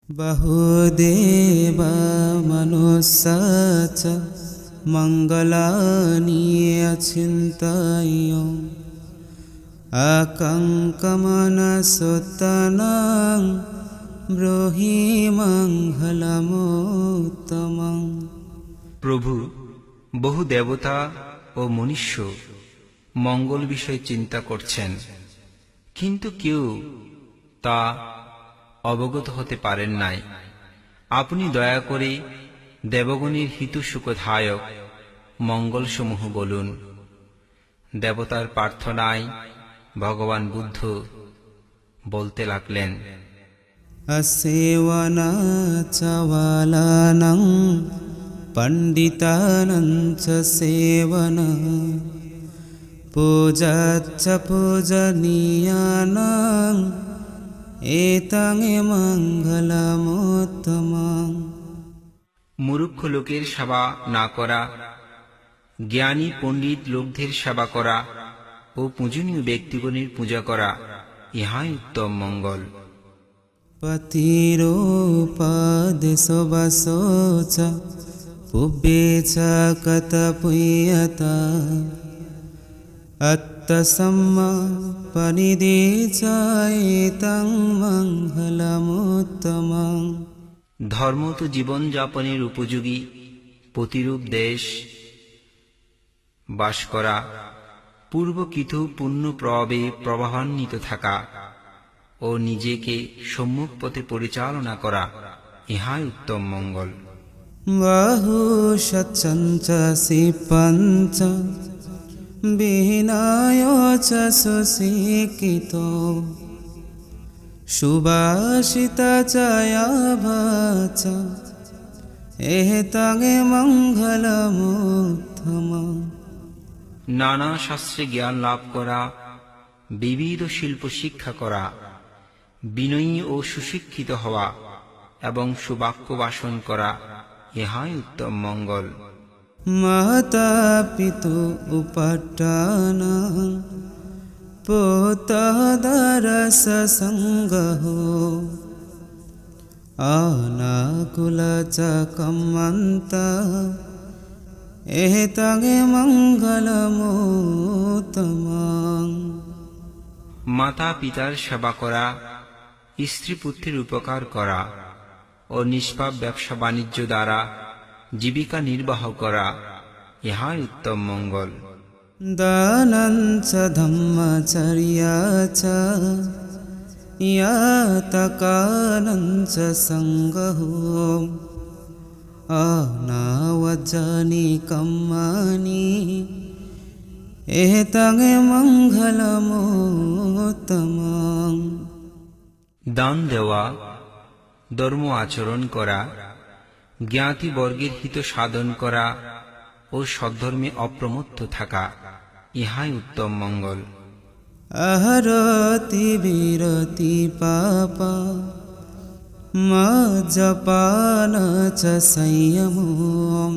बहुदेवा मनुष्याच मङ्गलानि अचिन्तय आकङ्कमनसुतनां ब्रूहि मङ्गलमुत्तमम्। প্রভু, বহু দেবতা ও মনুষ্য মঙ্গল বিষয়ে চিন্তা করছেন, কিন্তু কেউ তা অবগত হতে পারেন নাই। আপনি দয়া করে দেবগণের হিতসুখদায়ক মঙ্গলসমূহ বলুন। দেবতার প্রার্থনায় ভগবান বুদ্ধ বলতে লাগলেন, असेवनाचवालानां पण्डितानां च सेवना पूजाच्च पूजनीयानां एतं मङ्गलमुत्तमम्। মূর্খ লোকের সেবা না করা, জ্ঞানী পণ্ডিত লোকদের সেবা করা ও পূজনীয় ব্যক্তিগণের পূজা করা, ইহাই উত্তম মঙ্গল। पतिरूपादिषु वसो च पुब्बे च कतपुय्यता अत्तसम्मापनिधे च एतं मङ्गलमुत्तमम्। ধর্ম তো জীবনযাপনের উপযোগী প্রতিরূপ দেশ বাস করা, পূর্বকৃত পুণ্য প্রভাবে প্রবাহান্বিত থাকা ও নিজেকে সম্মুখ পথে পরিচালনা করা, ইহাই উত্তম মঙ্গল। बहुशच्चञ्च सिपञ्च विनाय च सुशिक्षितो सुभाषित च यावच एतं मङ्गलमुत्तमम्। নানা শাস্ত্রে জ্ঞান লাভ করা, বিবিধ শিল্প শিক্ষা করা, বিনয়ী ও সুশিক্ষিত হওয়া এবং সুবাক্য ভাষণ করা, ইহাই উত্তম মঙ্গল। माता पितु उपट्टाना पुत्रदरस संगहो अनाकुल च कम्मन्ता एतं मङ्गलमुत्तमम्। মাতা পিতার সেবা করা, স্ত্রী পুত্রের উপকার করা ও নিষ্পাপ ব্যবসা বাণিজ্য দ্বারা জীবিকা নির্বাহ করা, ইহাই উত্তম মঙ্গল। दानं च धम्मचर्या च यातकानं च सङ्गहो अनावजनि कर्माणि एतं मङ्गलमुत्तमम्। দান দেওয়া, ধর্ম আচরণ করা, জ্ঞাতিবর্গের হিত সাধন করা ও সদ্ধর্মে অপ্রমত্ত থাকা, ইহাই উত্তম মঙ্গল। अहरति विरति पापा मज्जपान च संयमो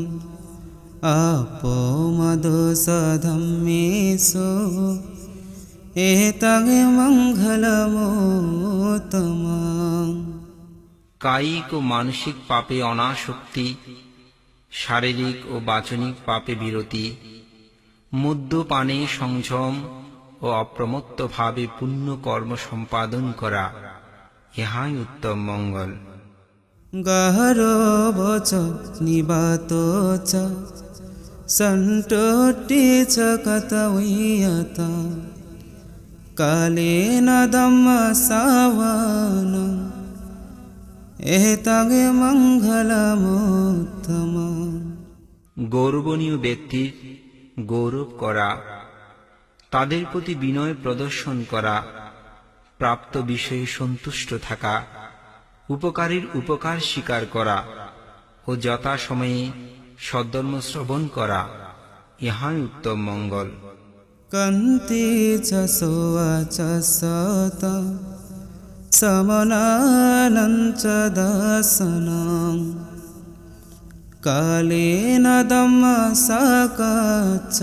अपोमदोषधम्मेषु एतं मङ्गलमुत्तमम्। কায়িক ও মানসিক পাপে অনাসক্তি, শারীরিক ও বাচনিক পাপে বিরতি, মদ্যপানে সংযম ও অপ্রমত্ত ভাবে পুণ্য কর্ম সম্পাদন করা, ইহাই উত্তম মঙ্গল। गहरोवच निवातो च सन्तोष्टि च कतवीयता कालेन धम्मसावनं एतं मङ्गलमुत्तमम्। গৌরবনীয় ব্যক্তির গৌরব করা, তাদের প্রতি বিনয় প্রদর্শন করা, প্রাপ্ত বিষয়ে সন্তুষ্ট থাকা, উপকারীর উপকার স্বীকার করা ও যথাসময়ে সদ্ধর্ম শ্রবণ করা, ইহাই উত্তম মঙ্গল। कन्ति च सोवाच सत समनानं च दर्शनं कालेन धम्मसाकाच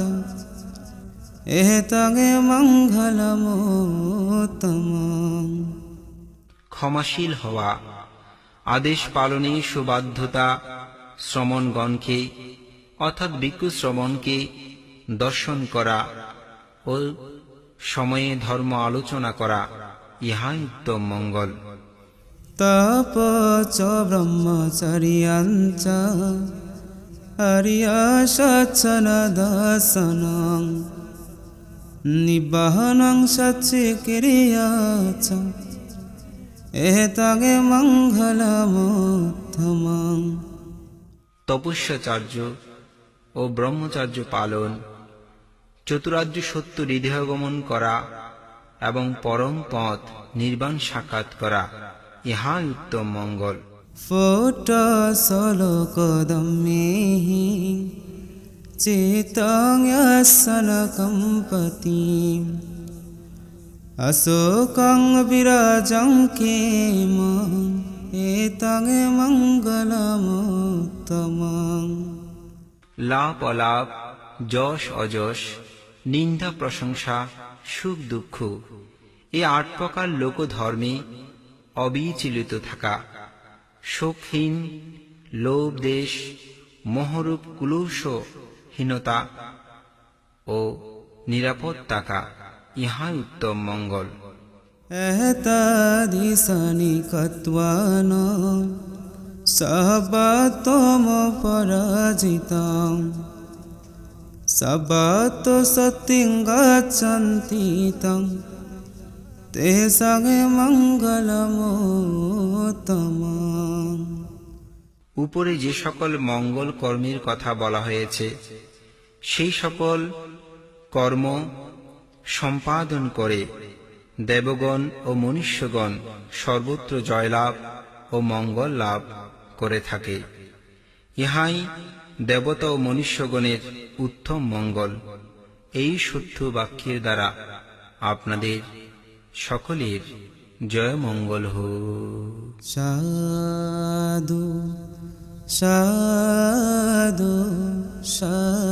एतं मङ्गलमुत्तमम्। ক্ষমাশীল হওয়া, আদেশ পালনে সুবাধ্যতা শ্রমণগণকে অর্থাৎ ভিক্ষু শ্রমণকে দর্শন করা ও সময়ে ধর্ম আলোচনা করা ইহাই উত্তম মঙ্গল। तप च ब्रह्मचर्यं च आर्यसत्सनदर्शनं निब्बानं सच्चिक्रिया च एतगे मङ्गलमुत्तमम्। তপস্যাচার্য ও ব্রহ্মচার্য পালন, চতুরার্য সত্য হৃদয়গমন করা এবং পরম পথ নির্বাণ সাক্ষাৎ করা ইহাই উত্তম মঙ্গল। फोटसलोकदम्मेः चित्तं यस्सनकम्पतिम् अशोकं विराजं केम एतं मङ्गलमुत्तमम्। লাভ অলাভ, যশ অযশ, নিন্দা প্রশংসা, সুখ দুঃখ, এই 8 প্রকার লোকধর্মে অবিচলিত থাকা, শোকহীন, লোভ দেশ মোহরূপ কুলুষহীনতা ও নিরাপদ থাকা ইহাই উত্তম মঙ্গল। एतदिशनिकत्वान् सबतमपराजितं सबतो सत्यं गच्छन्ति तं तेषां मङ्गलमुत्तमम्। উপরে যে সকল মঙ্গল কর্মের কথা বলা হয়েছে সেই সকল কর্ম সম্পাদন করে দেবগণ ও মনুষ্যগণ সর্বত্র জয়লাভ ও মঙ্গল লাভ করে থাকে। ইহাই দেবতা ও মনুষ্যগণের উত্তম মঙ্গল। এই সত্য বাক্যের দ্বারা আপনাদের সকলের জয় মঙ্গল হোক। সাধু সাধু সাধু।